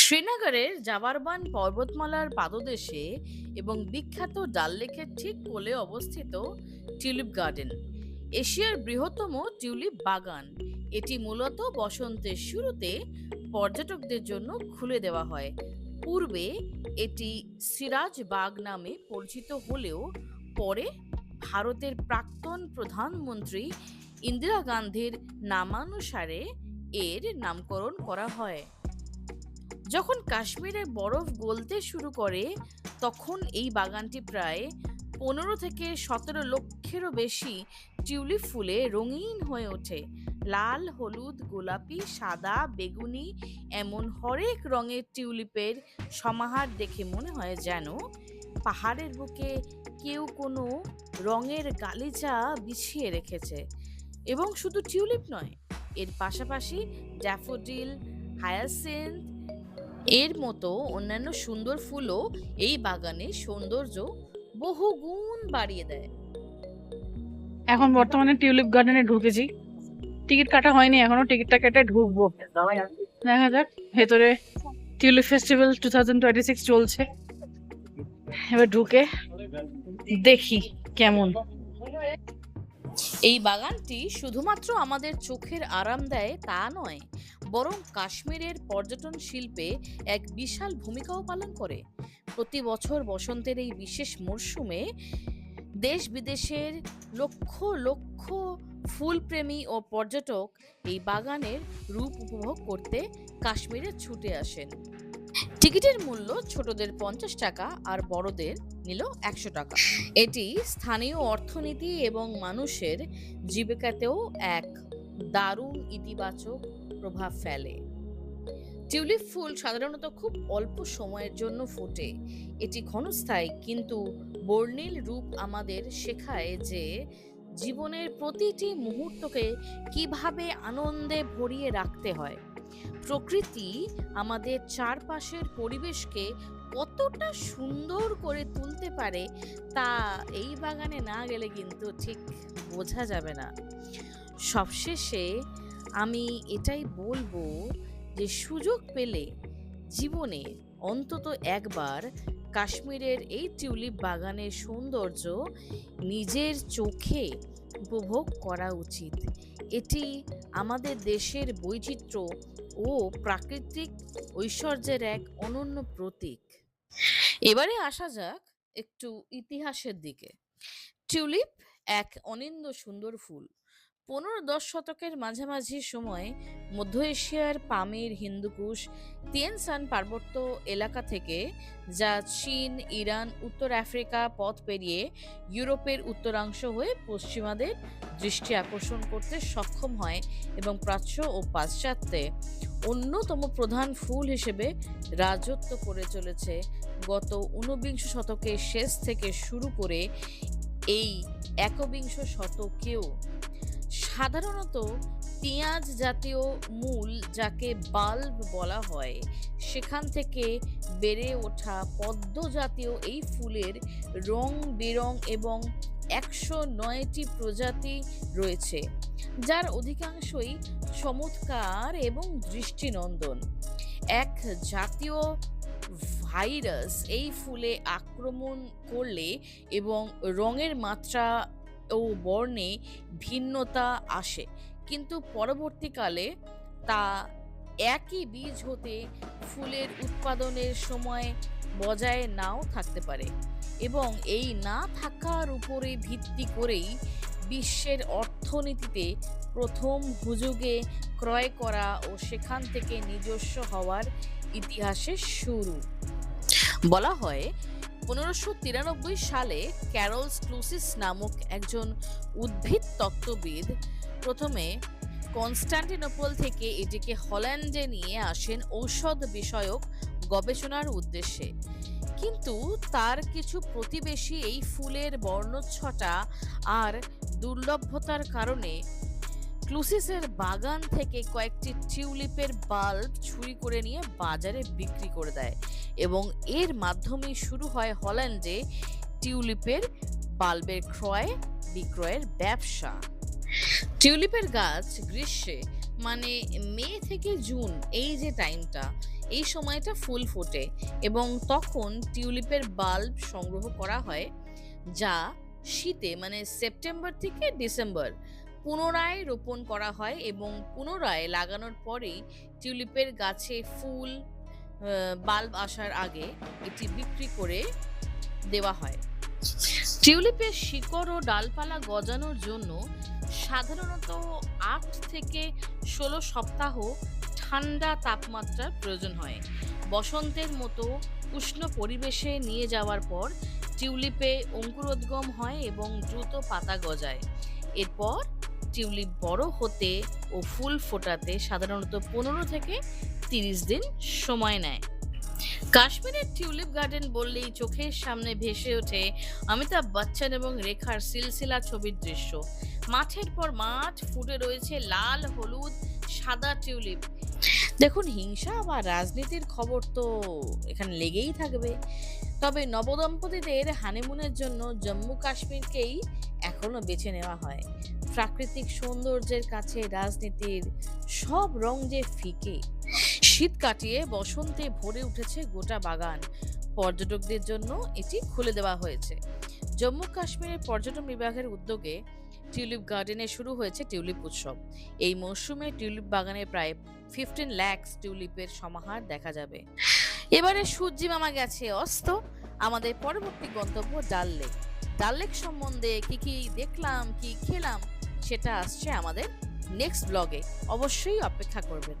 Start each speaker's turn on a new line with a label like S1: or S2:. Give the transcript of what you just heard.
S1: শ্রীনগরের জাবারবান পর্বতমালার পাদদেশে এবং বিখ্যাত ডাল লেকের ঠিক কোলে অবস্থিত টিউলিপ গার্ডেন এশিয়ার বৃহত্তম টিউলিপ বাগান। এটি মূলত বসন্তের শুরুতে পর্যটকদের জন্য খুলে দেওয়া হয়। পূর্বে এটি সিরাজ বাগ নামে পরিচিত হলেও পরে ভারতের প্রাক্তন প্রধানমন্ত্রী ইন্দিরা গান্ধীর নামানুসারে এর নামকরণ করা হয়। যখন কাশ্মীরে বরফ গলতে শুরু করে তখন এই বাগানটি প্রায় 15 থেকে 17 লক্ষেরও বেশি টিউলিপ ফুলে রঙিন হয়ে ওঠে। লাল, হলুদ, গোলাপি, সাদা, বেগুনি এমন হরেক রঙের টিউলিপের সমাহার দেখে মনে হয় যেন পাহাড়ের বুকে কেউ কোনো রঙের গালিচা বিছিয়ে রেখেছে। এবং শুধু টিউলিপ নয়, এর পাশাপাশি ড্যাফোডিল, হায়াসিন্থ এর মতো অন্যান্য সুন্দর ফুলও এই বাগানের সৌন্দর্য বহুগুণ বাড়িয়ে দেয়।
S2: এখন বর্তমানে টিউলিপ গার্ডেনে ঢুকেছি। টিকিট কাটা হয়নি এখনো, টিকিটটা কেটে ঢুকবো। দেখা যাক, ভেতরে টিউলিপ ফেস্টিভ্যাল 2026 চলছে। এবার ঢুকে দেখি কেমন।
S1: এই বাগানটি শুধুমাত্র আমাদের চোখের আরাম দেয় তা নয়, বরং কাশ্মীরের পর্যটন শিল্পে এক বিশাল ভূমিকাও পালন করে। প্রতি বছর বসন্তের এই বিশেষ মরশুমে দেশ বিদেশের লক্ষ লক্ষ ফুলপ্রেমী ও পর্যটক এই বাগানের রূপ উপভোগ করতে কাশ্মীরে ছুটে আসেন। টিকিটের মূল্য ছোটদের 50 টাকা আর বড়দের নিল 100 টাকা। এটি স্থানীয় অর্থনীতি এবং মানুষের জীবিকাতেও এক দারুণ ইতিবাচক প্রভাব ফেলে। টিউলিপ ফুল সাধারণত খুব অল্প সময়ের জন্য ফোটে। এটি ক্ষণস্থায়ী, কিন্তু বর্ণিল রূপ আমাদের শেখায় যে জীবনের প্রতিটি মুহূর্তকে কিভাবে আনন্দে ভরিয়ে রাখতে হয়। প্রকৃতি আমাদের চারপাশের পরিবেশকে কতটা সুন্দর করে তুলতে পারে তা এই বাগানে না গেলে কিন্তু ঠিক বোঝা যাবে না। সবশেষে আমি এটাই বলবো যে সুযোগ পেলে জীবনে অন্তত একবার কাশ্মীরের এই টিউলিপ বাগানের সৌন্দর্য নিজের চোখে উপভোগ করা উচিত। এটি আমাদের দেশের বৈচিত্র্য ও প্রাকৃতিক ঐশ্বর্যের এক অনন্য প্রতীক। এবারে আসা যাক একটু ইতিহাসের দিকে। টিউলিপ এক অনিন্দ্য সুন্দর ফুল। 15-10 শতকের মাঝামাঝি সময়ে মধ্য এশিয়ার পামির, হিন্দুকুশ, তিয়েনসান পার্বত্য এলাকা থেকে, যা চীন, ইরান, উত্তর আফ্রিকা পথ পেরিয়ে ইউরোপের উত্তরাংশ হয়ে পশ্চিমাদের দৃষ্টি আকর্ষণ করতে সক্ষম হয় এবং প্রাচ্য ও পাশ্চাত্যে অন্যতম প্রধান ফুল হিসেবে রাজত্ব করে চলেছে। গত 19 শতকের শেষ থেকে শুরু করে এই একবিংশ শতকেও সাধারণত পেঁয়াজ জাতীয় মূল, যাকে বাল্ব বলা হয়, সেখান থেকে বেড়ে ওঠা পদ্ম জাতীয় এই ফুলের রং বেরং এবং 109টি প্রজাতি রয়েছে, যার অধিকাংশই চমৎকার এবং দৃষ্টিনন্দন। এক জাতীয় ভাইরাস এই ফুলে আক্রমণ করলে এবং রঙের মাত্রা ও বর্ণে ভিন্নতা আসে, কিন্তু পরবর্তীকালে তা একই বীজ হতে ফুলের উৎপাদনের সময় বজায় নাও থাকতে পারে, এবং এই না থাকার উপরে ভিত্তি করেই বিশ্বের অর্থনীতিতে প্রথম হুজুগে ক্রয় করা ও সেখান থেকে নিজস্ব হওয়ার ইতিহাসের শুরু। বলা হয় 1593 সালে ক্যারল ক্লুসিস নামক একজন উদ্ভিদ তত্ত্ববিদ প্রথমে কনস্টান্টিনোপল থেকে এটিকে হল্যান্ডে নিয়ে আসেন ঔষধ বিষয়ক গবেষণার উদ্দেশ্যে। কিন্তু তার কিছু প্রতিবেশী এই ফুলের বর্ণচ্ছটা আর দুর্লভতার কারণে ক্লুসিসের বাগান থেকে কয়েকটি টিউলিপের বাল্ব চুরি করে নিয়ে বাজারে বিক্রি করে দেয়, এবং এর মাধ্যমেই শুরু হয় হল্যান্ডে টিউলিপের বাল্বের ক্রয় বিক্রয়ের ব্যবসা। টিউলিপের গাছ গ্রীষ্মে, মানে মে থেকে জুন, এই যে টাইমটা, এই সময়টা ফুল ফোটে এবং তখন টিউলিপের বাল্ব সংগ্রহ করা হয়, যা শীতে মানে সেপ্টেম্বর থেকে ডিসেম্বর পুনরায় রোপণ করা হয় এবং পুনরায় লাগানোর পরেই টিউলিপের গাছে ফুল বাল্ব আসার আগে এটি বিক্রি করে দেওয়া হয়। টিউলিপের শিকড় ও ডালপালা গজানোর জন্য সাধারণত 8 থেকে 16 সপ্তাহ ঠান্ডা তাপমাত্রার প্রয়োজন হয়। বসন্তের মতো উষ্ণ পরিবেশে নিয়ে যাওয়ার পর টিউলিপে অঙ্কুরোদ্গম হয় এবং দ্রুত পাতা গজায়। এরপর টিউলিপ বড় হতে ও ফুল ফোটাতে সাধারণত 15 থেকে 30 দিন সময় নেয়। কাশ্মীরের টিউলিপ গার্ডেন বললেই চোখের সামনে ভেসে ওঠে অমিতাভ বচ্চন এবং রেখার সিলসিলা ছবির দৃশ্য। মাঠের পর মাঠ ফুটে রয়েছে লাল, হলুদ, সাদা টিউলিপ। দেখুন, হিংসা বা রাজনীতির খবর তো এখানে লেগেই থাকবে। তবে নবদম্পতিদের হানিমুনের জন্য জম্মু কাশ্মীরকেই এখনো বেছে নেওয়া হয়। প্রাকৃতিক সৌন্দর্যের কাছে রাজনীতির সব রং যে ফিকে। শীত কাটিয়ে বসন্তে ভরে উঠেছে গোটা বাগান। পর্যটকদের জন্য এটি খুলে দেওয়া হয়েছে। জম্মু কাশ্মীরের পর্যটন বিভাগের উদ্যোগে টিউলিপ গার্ডেনে শুরু হয়েছে টিউলিপ উৎসব। এই মৌসুমে টিউলিপ বাগানে প্রায় 15 লাখ টিউলিপের সমাহার দেখা যাবে। এবারে সূর্যি মামা গেছে অস্ত। আমাদের পরবর্তী গন্তব্য ডাল লেক। ডাল লেক সম্বন্ধে কি দেখলাম, কি খেলাম, সেটা আসছে আমাদের নেক্সট ব্লগে। অবশ্যই অপেক্ষা করবেন।